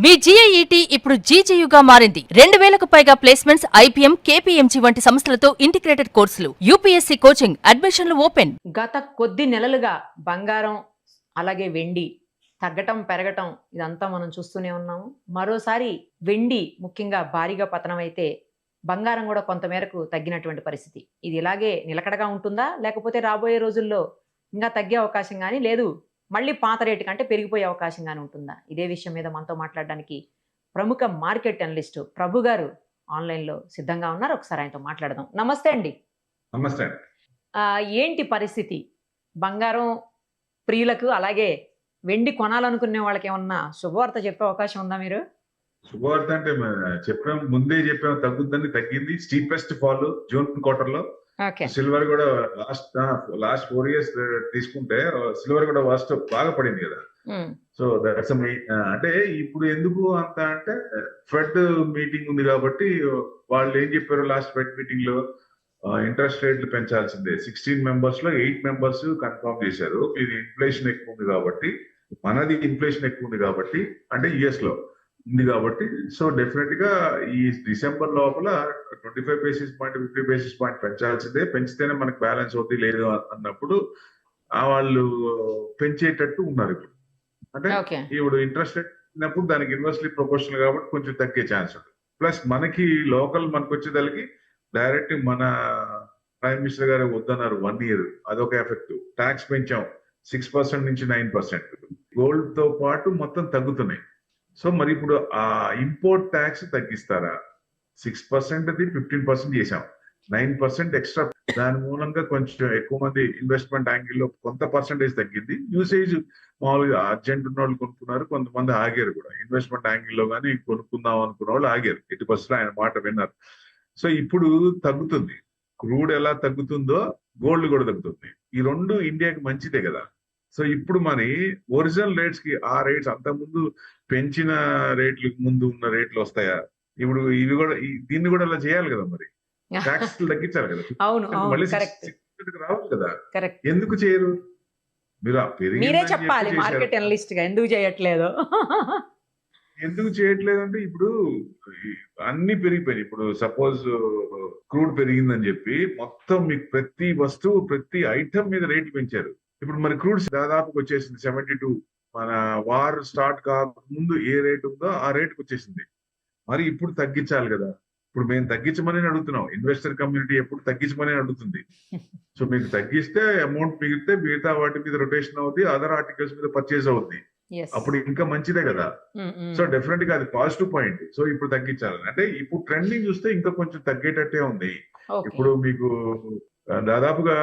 మీ GIET ఇప్పుడు GGUగా మారింది. 2000కు పైగా ప్లేస్మెంట్స్, IPM, KPMG వంటి సంస్థలతో ఇంటిగ్రేటెడ్ కోర్సులు, UPSC కోచింగ్, అడ్మిషన్లు ఓపెన్. గత కొద్ది నెలలుగా బంగారం అలాగే వెండి తగ్గటం పెరగటం ఇదంతా మనం చూస్తూనే ఉన్నాము. మరోసారి వెండి ముఖ్యంగా భారీగా పతనం అయితే బంగారం కూడా కొంతమేరకు తగ్గినటువంటి పరిస్థితి. ఇది ఇలాగే నిలకడగా ఉంటుందా, లేకపోతే రాబోయే రోజుల్లో ఇంకా తగ్గే అవకాశం కానీ లేదు మళ్ళీ పాత రేటు కంటే పెరిగిపోయే అవకాశం కానీ ఉంటుందా? ఇదే విషయం మీద మనతో మాట్లాడడానికి ప్రముఖ మార్కెట్ అనలిస్ట్ ప్రభు గారు ఆన్లైన్లో సిద్ధంగా ఉన్నారు. ఒకసారి ఆయనతో మాట్లాడదాం. నమస్తే అండి. నమస్తే. ఏంటి పరిస్థితి? బంగారం ప్రియులకు అలాగే వెండి కొనాలనుకునే వాళ్ళకి ఏమన్నా శుభవార్త చెప్పే అవకాశం ఉందా మీరు? శుభవార్త అంటే చెప్పాం, ముందే చెప్పాం తగ్గుద్దని, తగ్గింది. స్టీపెస్ట్ ఫాల్ జూన్ క్వార్టర్ లో. సిల్వర్ కూడా లాస్ట్ 4 years తీసుకుంటే సిల్వర్ కూడా ఫస్ట్ బాగా పడింది కదా. సో దట్స్ అంటే ఇప్పుడు ఎందుకు అంత అంటే ఫెడ్ మీటింగ్ ఉంది కాబట్టి వాళ్ళు ఏం చెప్పారు లాస్ట్ ఫెడ్ మీటింగ్ లో, ఇంట్రెస్ట్ రేట్లు పెంచాల్సిందే. 16 members లో 8 members కన్ఫర్మ్ చేశారు. ఇది ఇన్ఫ్లేషన్ ఎక్కువ ఉంది కాబట్టి, మనది ఇన్ఫ్లేషన్ ఎక్కువ ఉంది కాబట్టి, అంటే యుఎస్ లో ఉంది కాబట్టి, సో డెఫినెట్ గా ఈ డిసెంబర్ లోపల 25 basis point 50 basis point పెంచాల్సిందే. పెంచితేనే మనకు బ్యాలెన్స్ అవుతుంది, లేదు అన్నప్పుడు వాళ్ళు పెంచేటట్టు ఉన్నారు. ఇప్పుడు అంటే ఇప్పుడు ఇంట్రెస్ట్ రేట్ అయినప్పుడు దానికి ఇన్వర్స్లీ ప్రొపోర్షనల్ కాబట్టి కొంచెం తగ్గే ఛాన్స్ ఉంది. ప్లస్ మనకి లోకల్ మనకు వచ్చేదానికి డైరెక్ట్ మన ప్రైమ్ మినిస్టర్ గారు వద్దన్నారు 1 year, అదొక ఎఫెక్ట్. ట్యాక్స్ పెంచాం 6% నుంచి 9%. గోల్డ్ తో పాటు మొత్తం తగ్గుతున్నాయి. సో మరి ఇప్పుడు ఆ ఇంపోర్ట్ ట్యాక్స్ తగ్గిస్తారా? 6% 15% చేశాం, 9% ఎక్స్ట్రా. దాని మూలంగా కొంచెం ఎక్కువ మంది ఇన్వెస్ట్మెంట్ యాంగిల్ లో కొంత పర్సెంటేజ్ తగ్గింది. యూసేజ్ మామూలుగా అర్జెంట్ ఉన్న వాళ్ళు కొనుక్కున్నారు, కొంతమంది ఆగారు కూడా. ఇన్వెస్ట్మెంట్ యాంగిల్ లో కానీ కొనుక్కుందాం అనుకున్న వాళ్ళు ఆగారు. 80% ఆయన మాట విన్నారు. సో ఇప్పుడు తగ్గుతుంది. క్రూడ్ ఎలా తగ్గుతుందో గోల్డ్ కూడా తగ్గుతుంది. ఈ రెండు ఇండియాకి మంచిదే కదా. సో ఇప్పుడు మరి ఒరిజినల్ రేట్స్ కి ఆ రేట్స్ అంత ముందు పెంచిన రేట్లు ముందు ఉన్న రేట్లు వస్తాయా? ఇప్పుడు ఇవి కూడా దీన్ని కూడా అలా చేయాలి కదా, మరి ట్యాక్స్ తగ్గించాలి కదా. మళ్ళీ రావాలి కదా. ఎందుకు చేయరు? మీరే చెప్పాలి మార్కెట్ అనలిస్ట్ గా, ఎందుకు చేయట్లేదు? ఎందుకు చేయట్లేదు అంటే ఇప్పుడు అన్ని పెరిగిపోయినాయి. ఇప్పుడు సపోజ్ క్రూడ్ పెరిగిందని చెప్పి మొత్తం మీకు ప్రతి వస్తువు ప్రతి ఐటమ్ మీద రేట్లు పెంచారు. ఇప్పుడు మరి క్రూడ్ దాదాపుకి వచ్చేసింది 72. మన వార్ స్టార్ట్ కాకముందు ఏ రేట్ ఉందో ఆ రేటుకి వచ్చేసింది. మరి ఇప్పుడు తగ్గించాలి కదా. ఇప్పుడు మేము తగ్గించమని అడుగుతున్నాం. ఇన్వెస్టర్ కమ్యూనిటీ ఎప్పుడు తగ్గించమని అడుగుతుంది. సో మీకు తగ్గిస్తే అమౌంట్ మిగిలితే మిగతా వాటి మీద రొటేషన్ అవుద్ది, అదర్ ఆర్టికల్స్ మీద పర్చేజ్ అవుద్ది. అప్పుడు ఇంకా మంచిదే కదా. సో డెఫినెట్ గా అది పాజిటివ్ పాయింట్. సో ఇప్పుడు తగ్గించాలి అంటే ఇప్పుడు ట్రెండింగ్ చూస్తే ఇంకా కొంచెం తగ్గేటట్టే ఉంది. ఇప్పుడు మీకు దాదాపుగా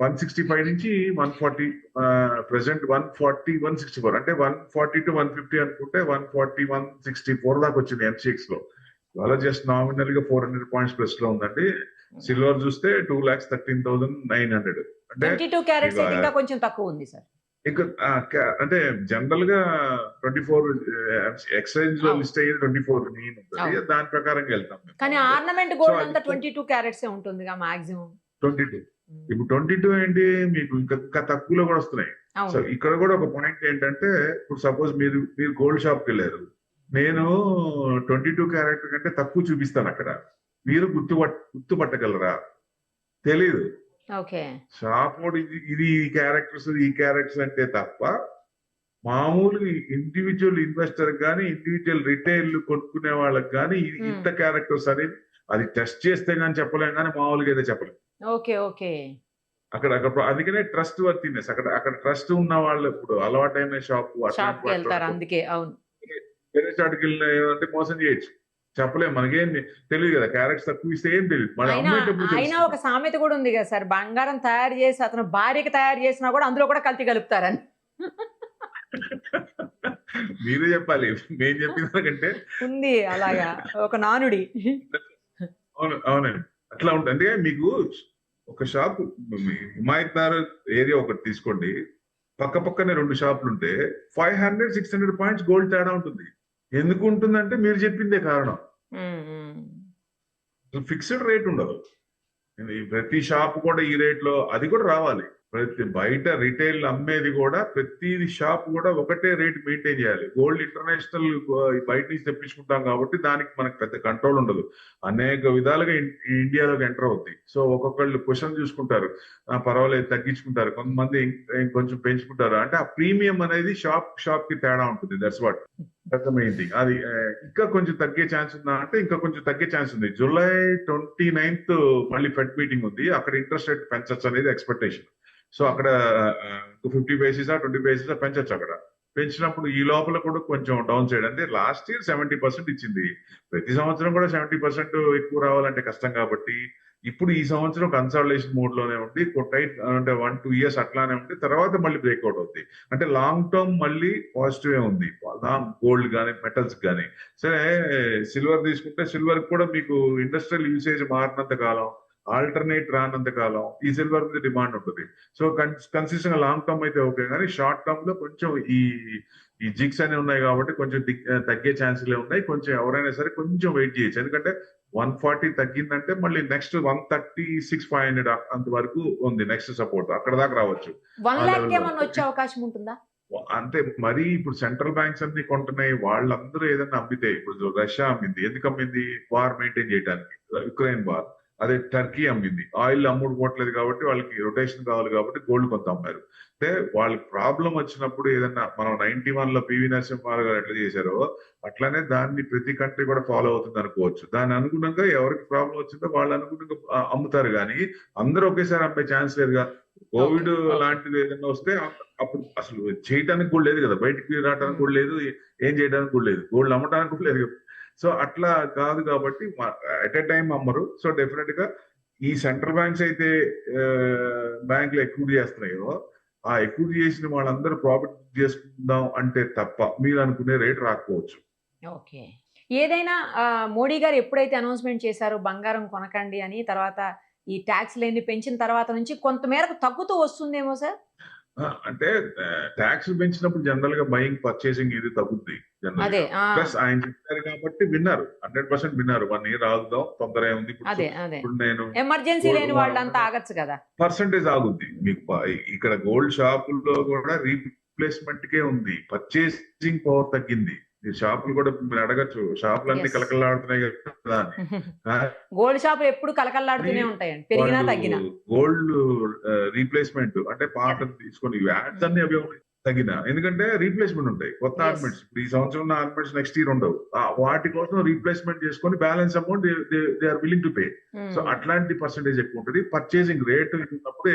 165 నుంచి 140, ప్రెసెంట్ 140 164, అంటే 140 to 150 అనుకుంటే 140 164 దాకా వచ్చింది MCX లో. ఇవాళ జస్ట్ నామినల్ గా 400 points ప్లస్ లో ఉందండి. సిల్వర్ చూస్తే 2,13,900, అంటే 22 క్యారెట్స్ ఇంకా కొంచెం తక్కువ ఉంది సార్. ఇంకా అంటే జనరల్ గా 24 ఎక్స్చేంజ్ లో లిస్ట్ అయ్యేది 24 మెయిన్ ఉంటుంది. దాని ప్రకారంగా వెళ్తాం. కానీ ఆర్నమెంట్ గోల్డ్ అంతా 22 క్యారెట్స్ ఉంటుంది మాక్సిమం. 22. ఇప్పుడు 22 ఏంటి మీకు ఇంకా తక్కువలో కూడా వస్తున్నాయి. సో ఇక్కడ కూడా ఒక పాయింట్ ఏంటంటే, ఇప్పుడు సపోజ్ మీరు గోల్డ్ షాప్ కి వెళ్ళారు, నేను 22 క్యారెట్ కంటే తక్కువ చూపిస్తాను అక్కడ, మీరు గుర్తుపట్టగలరా? తెలీదు. షాప్ ఇది ఈ క్యారెక్టర్స్ అంటే తప్ప మామూలుగా ఇండివిజువల్ ఇన్వెస్టర్ కానీ ఇండివిజువల్ రిటైల్ కొనుక్కునే వాళ్ళకి కానీ ఇంత క్యారెక్టర్స్ అనేది అది టెస్ట్ చేస్తే గానీ చెప్పలేం, కానీ మామూలుగా అయితే చెప్పలేం. అక్కడ అందుకనే ట్రస్ట్ వర్తినెస్. అక్కడ ట్రస్ట్ ఉన్న వాళ్ళు ఇప్పుడు అలవాటైన షాప్ వేరే షాట్కి వెళ్ళిన మోసం చేయొచ్చు, చెప్పలేము. మనకేం తెలియదు కదా, క్యారెక్టర్స్ తక్కువ ఇస్తే ఏం తెలియదు. అయినా ఒక సామెత కూడా ఉంది కదా సార్, బంగారం తయారు చేసి అతను భార్యకి తయారు చేసినా కూడా అందులో కూడా కల్తీ కలుపుతారని. మీరే చెప్పాలి, మేము చెప్పిన కంటే ఉంది అలాగా ఒక నానుడి. అవునండి, అట్లా ఉంటుంది. అంటే మీకు ఒక షాప్ హిమాయత్ నగర్ ఏరియా ఒకటి తీసుకోండి, పక్కనే 2 షాపులు ఉంటే 500-600 points గోల్డ్ తేడా ఉంటుంది. ఎందుకు ఉంటుందంటే మీరు చెప్పిందే కారణం. ఫిక్స్డ్ రేట్ ఉండదు. ప్రతి షాప్ కూడా ఈ రేట్ లో, అది కూడా రావాలి. ప్రతి బయట రిటైల్ అమ్మేది కూడా ప్రతి షాప్ కూడా ఒకటే రేట్ మెయింటైన్ చేయాలి. గోల్డ్ ఇంటర్నేషనల్ బయట నుంచి తెప్పించుకుంటాం కాబట్టి దానికి మనకు పెద్ద కంట్రోల్ ఉండదు. అనేక విధాలుగా ఇండియాలోకి ఎంటర్ అవుద్ది. సో ఒక్కొక్కళ్ళు క్వశ్చన్ చూసుకుంటారు, పర్వాలేదు తగ్గించుకుంటారు, కొంతమంది కొంచెం పెంచుకుంటారు. అంటే ఆ ప్రీమియం అనేది షాప్ కి తేడా ఉంటుంది. That's what main thing. అది ఇంకా కొంచెం తగ్గే ఛాన్స్ ఉందా అంటే ఇంకా కొంచెం తగ్గే ఛాన్స్ ఉంది. జూలై 29th మళ్ళీ ఫెడ్ మీటింగ్ ఉంది. అక్కడ ఇంట్రెస్ట్ రేట్ పెంచచ్చు అనేది ఎక్స్పెక్టేషన్. సో అక్కడ 50 basis 20 basis పెంచచ్చు. అక్కడ పెంచినప్పుడు ఈ లోపల కూడా కొంచెం డౌన్ సైడ్, అంటే లాస్ట్ ఇయర్ 70% ఇచ్చింది. ప్రతి సంవత్సరం కూడా 70% ఎక్కువ రావాలంటే కష్టం కాబట్టి ఇప్పుడు ఈ సంవత్సరం కన్సాలిడేషన్ మోడ్ లోనే ఉండి టైట్, అంటే 1-2 years అట్లానే ఉండి తర్వాత మళ్ళీ బ్రేక్అవుట్ అవుతుంది. అంటే లాంగ్ టర్మ్ మళ్ళీ పాజిటివ్ ఉంది గోల్డ్ కానీ మెటల్స్ కానీ. సరే సిల్వర్ తీసుకుంటే సిల్వర్ కూడా మీకు ఇండస్ట్రియల్ యూసేజ్ మారినంత కాలం, ఆల్టర్నేట్ రానంత కాలం ఈ సిల్వర్ మీద డిమాండ్ ఉంటుంది. సో కన్సిస్టెంట్ గా లాంగ్ టర్మ్ అయితే ఓకే, కానీ షార్ట్ టర్మ్ లో కొంచెం ఈ జిగ్స్ అనేవి ఉన్నాయి కాబట్టి కొంచెం తగ్గే ఛాన్సులే ఉన్నాయి. కొంచెం ఎవరైనా సరే కొంచెం వెయిట్ చేయొచ్చు. ఎందుకంటే 140 తగ్గిందంటే మళ్ళీ నెక్స్ట్ 136,500 అంతవరకు ఉంది నెక్స్ట్ సపోర్ట్. అక్కడ దాకా రావచ్చు. 1 lakh ఏమన్నా వచ్చే అవకాశం ఉంటుందా? అంటే మరి ఇప్పుడు సెంట్రల్ బ్యాంక్స్ అన్ని కొంటున్నాయి. వాళ్ళందరూ ఏదైనా అమ్మితే, ఇప్పుడు రష్యా అమ్మింది, ఎందుకు అమ్మింది? వార్ మెయింటైన్ చేయడానికి, యుక్రెయిన్ వార్. అదే టర్కీ అమ్మింది, ఆయిల్ అమ్ముడుపోవట్లేదు కాబట్టి వాళ్ళకి రొటేషన్ కావాలి కాబట్టి గోల్డ్ కొంత అమ్మారు. అంటే వాళ్ళకి ప్రాబ్లం వచ్చినప్పుడు ఏదన్నా, మనం 91 లో పివి నరసింహారావు గారు ఎట్లా చేశారో అట్లానే దాన్ని ప్రతి కంట్రీ కూడా ఫాలో అవుతుంది అనుకోవచ్చు. దాని అనుగుణంగా ఎవరికి ప్రాబ్లం వచ్చిందో వాళ్ళు అనుగుణంగా అమ్ముతారు, కానీ అందరూ ఒకేసారి అమ్మే ఛాన్స్ లేదుగా. కోవిడ్ లాంటిది ఏదైనా వస్తే అప్పుడు అసలు చేయడానికి కూడా లేదు కదా, బయటికి రావడానికి కూడా లేదు, ఏం చేయడానికి కూడా లేదు, గోల్డ్ అమ్మడానికి కూడా లేదు. సో అట్లా కాదు కాబట్టి ఎట్ ఎ టైం అమ్మరు. సో డెఫినెట్ గా ఈ సెంట్రల్ బ్యాంక్స్ అయితే బ్యాంకులు ఎక్కువ చేస్తున్నాయో, ఆ ఎక్కువ చేసిన వాళ్ళందరూ ప్రాఫిట్ చేసుకుందాం అంటే తప్ప మీరు అనుకునే రేట్ రాకపోవచ్చు. ఓకే. ఏదైనా మోడీ గారు ఎప్పుడైతే అనౌన్స్మెంట్ చేశారో బంగారం కొనకండి అని, తర్వాత ఈ ట్యాక్స్ లేని పెంచిన తర్వాత నుంచి కొంత మేరకు తగ్గుతూ వస్తుందేమో సార్? అంటే ట్యాక్స్ పెంచినప్పుడు జనరల్ గా బయింగ్ పర్చేసింగ్ ఇది తగ్గుద్ది. ప్లస్ ఆయన చెప్పారు కాబట్టి విన్నారు, 100% విన్నారు. 1 year ఆగుదాం, తొందర ఏముంది, ఇప్పుడు నేను ఎమర్జెన్సీ లేని వాళ్ళంతా ఆగచ్చు కదా, పర్సెంటేజ్ ఆగుద్ది మీకు. ఇక్కడ గోల్డ్ షాపుల్లో కూడా రీప్లేస్మెంట్ కే ఉంది, పర్చేసింగ్ పవర్ తగ్గింది. ఈ షాపులు కూడా మీరు అడగచ్చు, షాపులన్నీ కలకలాడుతున్నాయి కదా అని. గోల్డ్ షాపులు ఎప్పుడు కలకలాడుతూనే ఉంటాయండి, పెరిగినా తగ్గినా. గోల్డ్ రీప్లేస్మెంట్ అంటే పాత తీసుకొని యాడ్స్ అన్ని అవి తగ్గిన, ఎందుకంటే రీప్లేస్మెంట్ ఉంటాయి, కొత్త ఆర్నమెంట్స్. ఇప్పుడు ఈ సంవత్సరం ఉన్న ఆర్నమెంట్స్ నెక్స్ట్ ఇయర్ ఉండవు. వాటి కోసం రీప్లేస్మెంట్ చేసుకొని balance amount they are willing to pay. So అట్లాంటి పర్సెంటేజ్ ఎక్కువ ఉంటుంది. పర్చేసింగ్ రేట్ ఉన్నప్పుడు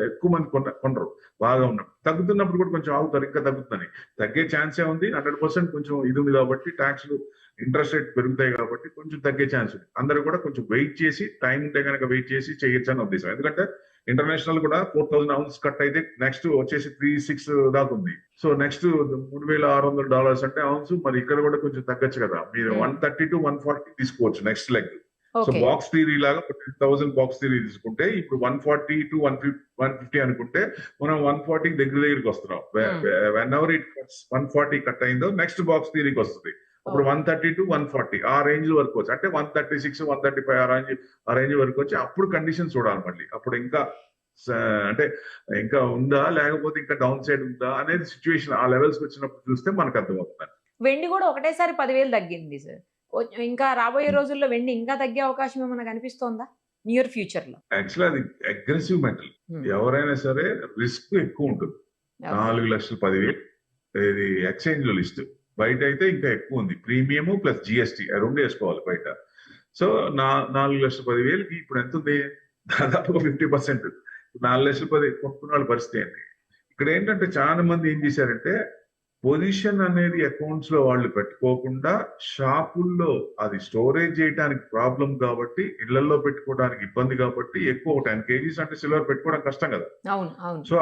ఎక్కువ మంది కొనరు, బాగా ఉన్నప్పుడు. తగ్గుతున్నప్పుడు కూడా కొంచెం ఆగుతారు, ఇంకా తగ్గుతుందని. తగ్గే ఛాన్సే ఉంది. 100% కొంచెం ఇది ఉంది కాబట్టి, ట్యాక్స్లు ఇంట్రెస్ట్ రేట్ పెరుగుతాయి కాబట్టి కొంచెం తగ్గే ఛాన్స్ ఉంది. అందరూ కూడా కొంచెం వెయిట్ చేసి, టైం ఉంటే కనుక వెయిట్ చేసి చేయొచ్చు అని ఉద్దేశం. ఎందుకంటే ఇంటర్నేషనల్ కూడా 4,000 ounces కట్ అయితే నెక్స్ట్ వచ్చేసి 3,600 దాకా ఉంది. సో నెక్స్ట్ $3,600 అంటే ounce. మరి ఇక్కడ కూడా కొంచెం తగ్గచ్చు కదా, మీరు 130 to 140 తీసుకోవచ్చు next leg. So box theory లాగా 10,000 బాక్స్ థియరీ తీసుకుంటే ఇప్పుడు 140 to 150 అనుకుంటే మనం 140 దగ్గరికి వస్తున్నాం. వెన్ ఎవర్ ఇట్ 140 కట్ అయిందో నెక్స్ట్ బాక్స్ థియరీకి వస్తుంది. అప్పుడు 130 to 140 ఆ రేంజ్ వరకు వచ్చి, అంటే 136, 135 ఆ రేంజ్ వరకు వచ్చి అప్పుడు కండిషన్ చూడాలి మళ్ళీ. అప్పుడు ఇంకా అంటే ఇంకా ఉందా లేకపోతే ఇంకా డౌన్ సైడ్ ఉందా అనేది సిచ్యువేషన్ ఆ లెవెల్స్ వచ్చినప్పుడు చూస్తే మనకు అర్థమవుతుంది. వెండి కూడా ఒకటేసారి 10,000 తగ్గింది సార్. ఇంకా రాబోయే రోజుల్లో వెండి ఇంకా తగ్గే అవకాశం ఏమైనా కనిపిస్తోందా నియర్ ఫ్యూచర్ లో? యాక్చువల్లీ అది అగ్రెసివ్ మెటల్, ఎవరైనా సరే రిస్క్ ఎక్కువ ఉంటుంది. 4,10,000 ఇది ఎక్స్చేంజ్ లో లిస్ట్. బయట అయితే ఇంకా ఎక్కువ ఉంది, ప్రీమియం ప్లస్ జిఎస్టీ రెండు వేసుకోవాలి బయట. సో 4,10,000కి ఇప్పుడు ఎంత ఉంది, దాదాపుగా 50%. 4,10,000 కొనుక్కున్న వాళ్ళ పరిస్థితి ఏంటి? ఇక్కడ ఏంటంటే చాలా మంది ఏం చేశారంటే పొజిషన్ అనేది అకౌంట్స్ లో వాళ్ళు పెట్టుకోకుండా షాపుల్లో అది స్టోరేజ్ చేయడానికి ప్రాబ్లం కాబట్టి, ఇళ్లలో పెట్టుకోవడానికి ఇబ్బంది కాబట్టి ఎక్కువ 10 kgs అంటే సిల్వర్ పెట్టుకోవడం కష్టం కదా. సో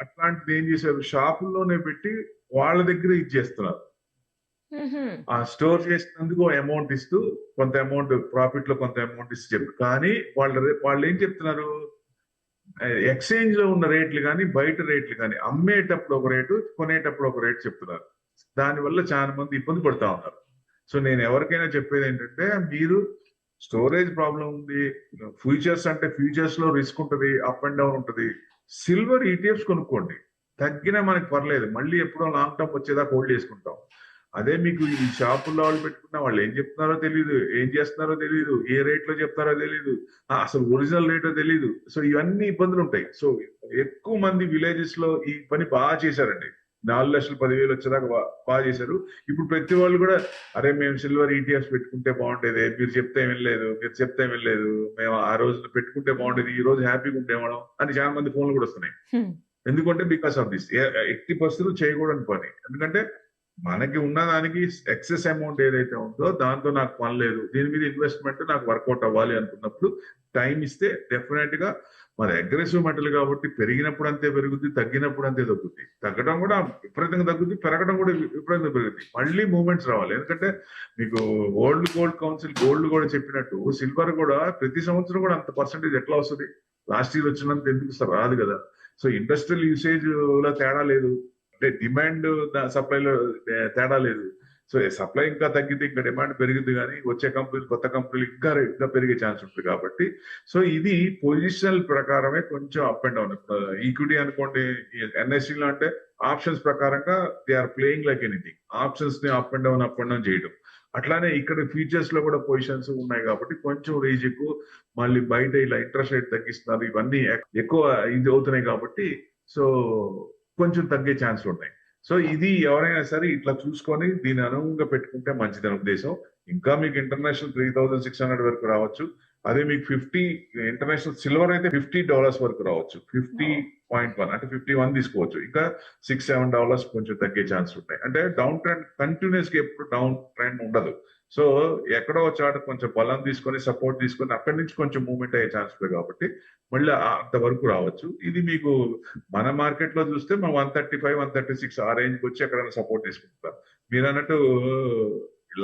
అట్లాంటిది ఏం చేశారు, షాపుల్లోనే పెట్టి వాళ్ళ దగ్గర ఇచ్చేస్తున్నారు. ఆ స్టోర్ చేసినందుకు అమౌంట్ ఇస్తూ కొంత అమౌంట్ ప్రాఫిట్ లో కొంత అమౌంట్ ఇస్తూ చెప్పారు. కానీ వాళ్ళు ఏం చెప్తున్నారు, ఎక్స్చేంజ్ లో ఉన్న రేట్లు కానీ బయట రేట్లు కానీ అమ్మేటప్పుడు ఒక రేటు, కొనేటప్పుడు ఒక రేటు చెప్తున్నారు. దానివల్ల చాలా మంది ఇబ్బంది పడుతూ ఉన్నారు. సో నేను ఎవరికైనా చెప్పేది ఏంటంటే, మీరు స్టోరేజ్ ప్రాబ్లం ఉంది, ఫ్యూచర్స్ అంటే ఫ్యూచర్స్ లో రిస్క్ ఉంటుంది, అప్ అండ్ డౌన్ ఉంటుంది. సిల్వర్ ఈటీఎఫ్స్ కొనుక్కోండి, తగ్గినా మనకి పర్లేదు, మళ్ళీ ఎప్పుడో లాంగ్ టర్మ్ వచ్చేదాకా హోల్డ్ చేసుకుంటాం. అదే మీకు ఈ షాపుల్లో వాళ్ళు పెట్టుకున్న వాళ్ళు ఏం చెప్తున్నారో తెలియదు, ఏం చేస్తున్నారో తెలియదు, ఏ రేట్ లో చెప్తారో తెలియదు, అసలు ఒరిజినల్ రేటో తెలియదు. సో ఇవన్నీ ఇబ్బందులు ఉంటాయి. సో ఎక్కువ మంది విలేజెస్ లో ఈ పని బాగా చేశారండి. 4,10,000 వచ్చేదాకా బాగా చేశారు. ఇప్పుడు ప్రతి వాళ్ళు కూడా అరే మేము సిల్వర్ ఈటీఎఫ్స్ పెట్టుకుంటే బాగుండేది, మీరు చెప్తే వెళ్ళలేదు, మేము ఆ రోజు పెట్టుకుంటే బాగుండేది, ఈ రోజు హ్యాపీగా ఉండేవాళ్ళం అని చాలా మంది ఫోన్లు కూడా వస్తున్నాయి. ఎందుకంటే బికాస్ ఆఫ్ దిస్ 80% చేయకూడని పని. ఎందుకంటే మనకి ఉన్నదానికి ఎక్సెస్ అమౌంట్ ఏదైతే ఉందో దాంతో నాకు పని లేదు, దీని మీద ఇన్వెస్ట్మెంట్ నాకు వర్కౌట్ అవ్వాలి అనుకున్నప్పుడు టైం ఇస్తే డెఫినెట్ గా మరి అగ్రెసివ్ మెటల్ కాబట్టి పెరిగినప్పుడు అంతే పెరుగుద్ది, తగ్గినప్పుడు అంతే తగ్గుద్ది. తగ్గడం కూడా విపరీతంగా తగ్గుద్ది, పెరగడం కూడా విపరీతంగా పెరుగుద్ది. మళ్ళీ మూవ్మెంట్స్ రావాలి. ఎందుకంటే మీకు గోల్డ్ కౌన్సిల్ గోల్డ్ కూడా చెప్పినట్టు సిల్వర్ కూడా ప్రతి సంవత్సరం కూడా అంత పర్సెంటేజ్ ఎట్లా వస్తుంది? లాస్ట్ ఇయర్ వచ్చినంత ఎందుకు రాదు కదా. సో ఇండస్ట్రియల్ యూసేజ్ లో తేడా లేదు, అంటే డిమాండ్ సప్లైలో తేడా లేదు. సో సప్లై ఇంకా తగ్గితే ఇంకా డిమాండ్ పెరిగింది, కానీ వచ్చే కంపెనీలు కొత్త కంపెనీలు ఇంకా పెరిగే ఛాన్స్ ఉంటుంది కాబట్టి. సో ఇది పొజిషనల్ ప్రకారమే కొంచెం అప్ అండ్ డౌన్. ఈక్విటీ అనుకోండి, NSE లో అంటే ఆప్షన్స్ ప్రకారంగా they are playing like anything, options ని అప్ అండ్ డౌన్ చేయడం. అట్లానే ఇక్కడ ఫ్యూచర్స్ లో కూడా పొజిషన్స్ ఉన్నాయి కాబట్టి కొంచెం రేజ్ ఎక్కువ, మళ్ళీ బయట ఇలా ఇంట్రెస్ట్ రేట్ తగ్గిస్తున్నారు, ఇవన్నీ ఎక్కువ ఇది అవుతున్నాయి కాబట్టి సో కొంచెం తగ్గే ఛాన్స్ ఉన్నాయి. సో ఇది ఎవరైనా సరే ఇట్లా చూసుకొని దీని అనుగుణంగా పెట్టుకుంటే మంచిదని ఉద్దేశం. ఇంకా మీకు ఇంటర్నేషనల్ 3,600 వరకు రావచ్చు. అదే మీకు 50 ఇంటర్నేషనల్ సిల్వర్ అయితే $50 వరకు రావచ్చు. 50.1 అంటే 51 తీసుకోవచ్చు. ఇంకా $6-7 కొంచెం తగ్గే ఛాన్స్ ఉంటాయి. అంటే డౌన్ ట్రెండ్ కంటిన్యూస్ గా ఎప్పుడు డౌన్ ట్రెండ్ ఉండదు. సో ఎక్కడో చాట కొంచెం బలం తీసుకొని సపోర్ట్ తీసుకొని అక్కడి నుంచి కొంచెం మూవ్మెంట్ అయ్యే ఛాన్స్ ఉంది కాబట్టి మళ్ళీ అంతవరకు రావచ్చు. ఇది మీకు మన మార్కెట్ లో చూస్తే మనం 135, 136 ఆ రేంజ్ కి వచ్చి ఎక్కడైనా సపోర్ట్ తీసుకుంటాం. మీరు అన్నట్టు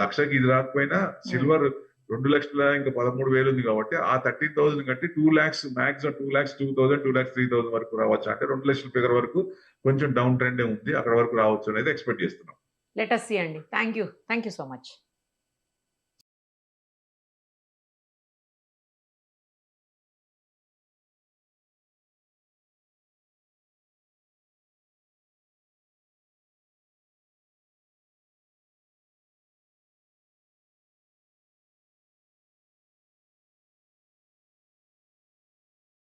లక్షకి ఇది రాకపోయినా సిల్వర్ 2 లక్షల ఇంకా 13,000 ఉంది కాబట్టి ఆ 13,000 కంటే 2 lakhs మాక్సిమం 2 lakhs 2,000, 2 lakhs 3,000 వరకు రావచ్చు. అంటే 2 లక్షల ఫిగర్ వరకు కొంచెం డౌన్ ట్రెండ్ ఉంది, అక్కడ వరకు రావచ్చు అనేది ఎక్స్పెక్ట్ చేస్తున్నాం. లెట్ us see అండి. Thank you so much.